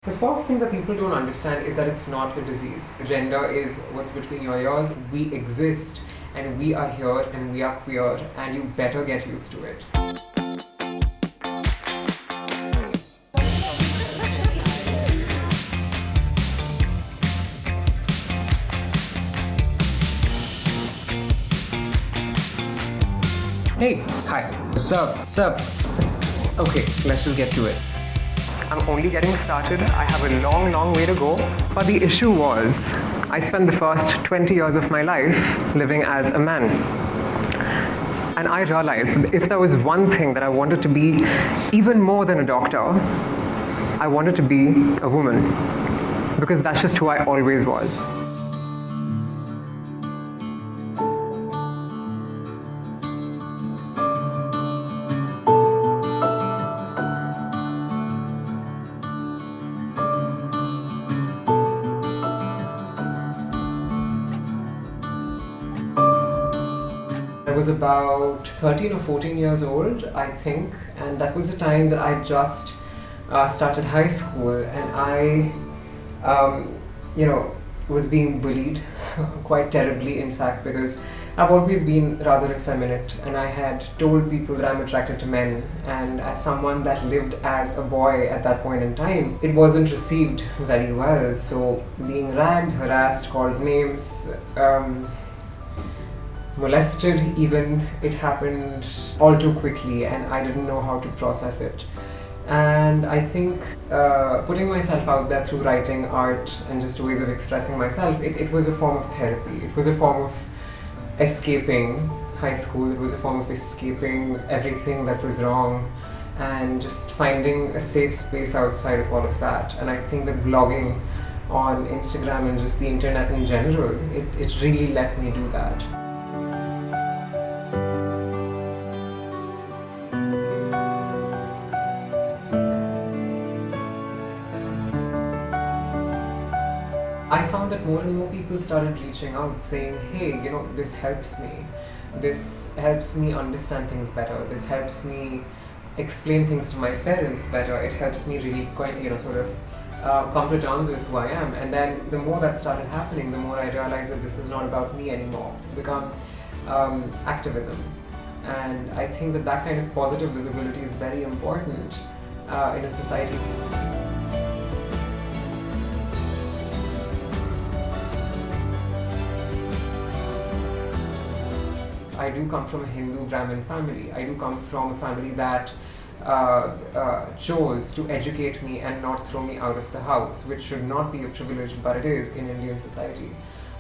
The first thing that people don't understand is that it's not a disease. Gender is what's between your ears. We exist and we are here and we are queer and you better get used to it. Hey, hi, what's up? Okay, let's just get to it. I'm only getting started. I have a long way to go. But the issue was, I spent the first 20 years of my life living as a man. And I realized if there was one thing that I wanted to be even more than a doctor, I wanted to be a woman. Because that's just who I always was. I was about 13 or 14 years old, I think, and that was the time that I just started high school, and I, was being bullied quite terribly, in fact, because I've always been rather effeminate, and I had told people that I'm attracted to men, and as someone that lived as a boy at that point in time, it wasn't received very well. So being ragged, harassed, called names, molested even, it happened all too quickly and I didn't know how to process it. And I think putting myself out there through writing, art and just ways of expressing myself, it was a form of therapy. It was a form of escaping high school. It was a form of escaping everything that was wrong and just finding a safe space outside of all of that. And I think that blogging on Instagram and just the internet in general, it really let me do that. I found that more and more people started reaching out saying, hey, this helps me. This helps me understand things better. This helps me explain things to my parents better. It helps me really come to terms with who I am. And then the more that started happening, the more I realized that this is not about me anymore. It's become activism. And I think that kind of positive visibility is very important in a society. I do come from a Hindu Brahmin family. I do come from a family that chose to educate me and not throw me out of the house, which should not be a privilege, but it is in Indian society.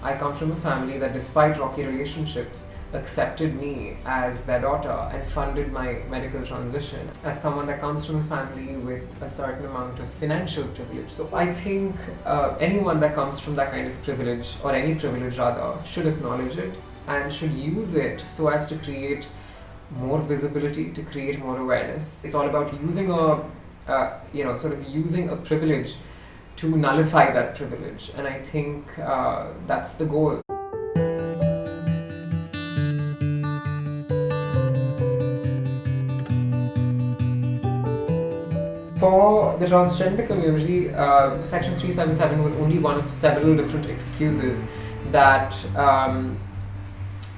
I come from a family that, despite rocky relationships, accepted me as their daughter and funded my medical transition. As someone that comes from a family with a certain amount of financial privilege. So I think anyone that comes from that kind of privilege, or any privilege rather, should acknowledge it and should use it so as to create more visibility, to create more awareness. It's all about using using a privilege to nullify that privilege, and I think that's the goal. For the transgender community, Section 377 was only one of several different excuses that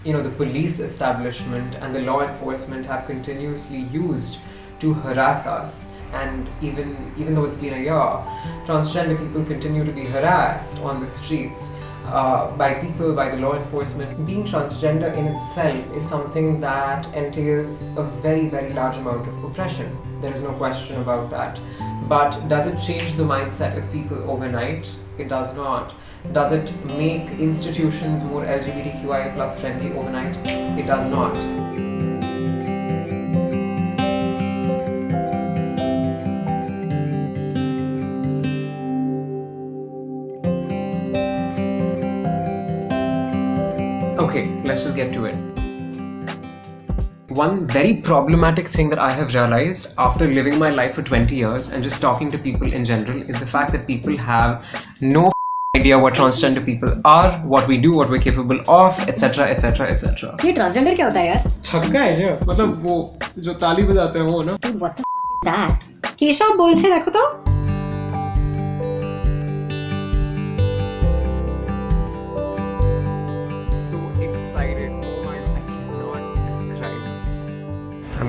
the police establishment and the law enforcement have continuously used to harass us. And even though it's been a year, transgender people continue to be harassed on the streets by the law enforcement. Being transgender in itself is something that entails a very, very large amount of oppression. There is no question about that. But does it change the mindset of people overnight? It does not. Does it make institutions more LGBTQIA+ friendly overnight? It does not. Okay, let's just get to it. One very problematic thing that I have realized after living my life for 20 years and just talking to people in general is the fact that people have no idea what transgender people are, what we do, what we're capable of, etc, etc, etc. ये transgender क्या होता है यार? छक्का है क्या? मतलब वो जो ताली बजाते हैं वो ना? Dude, what the f*** is that? Keshav बोल से रखो तो?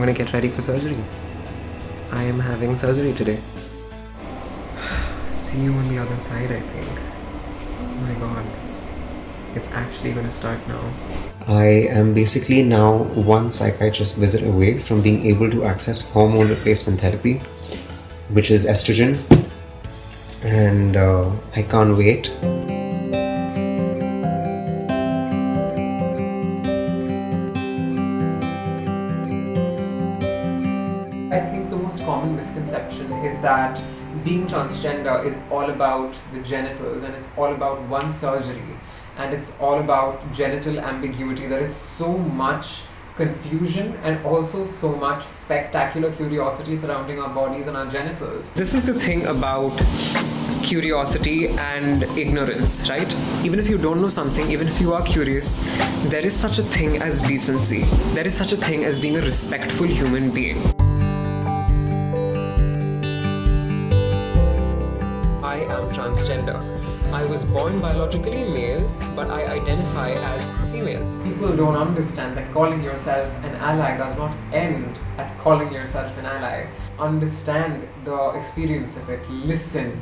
gonna get ready for surgery. I am having surgery today. See you on the other side, I think. Oh my god. It's actually gonna start now. I am basically now one psychiatrist visit away from being able to access hormone replacement therapy, which is estrogen, and I can't wait. I think the most common misconception is that being transgender is all about the genitals and it's all about one surgery and it's all about genital ambiguity. There is so much confusion and also so much spectacular curiosity surrounding our bodies and our genitals. This is the thing about curiosity and ignorance, right? Even if you don't know something, even if you are curious, there is such a thing as decency. There is such a thing as being a respectful human being. I am transgender. I was born biologically male, but I identify as female. People don't understand that calling yourself an ally does not end at calling yourself an ally. Understand the experience of it. Listen.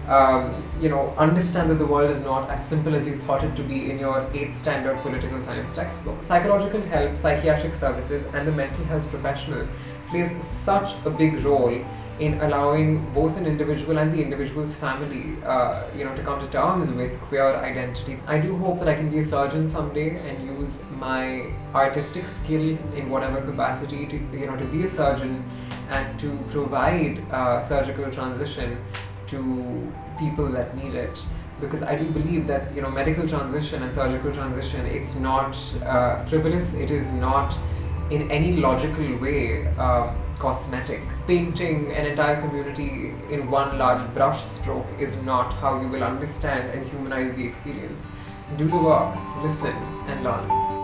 Understand that the world is not as simple as you thought it to be in your 8th standard political science textbook. Psychological help, psychiatric services, and the mental health professional plays such a big role in allowing both an individual and the individual's family, to come to terms with queer identity. I do hope that I can be a surgeon someday and use my artistic skill in whatever capacity to be a surgeon and to provide surgical transition to people that need it. Because I do believe that medical transition and surgical transition, it's not frivolous, it is not in any logical way cosmetic. Painting an entire community in one large brush stroke is not how you will understand and humanize the experience. Do the work, listen and learn.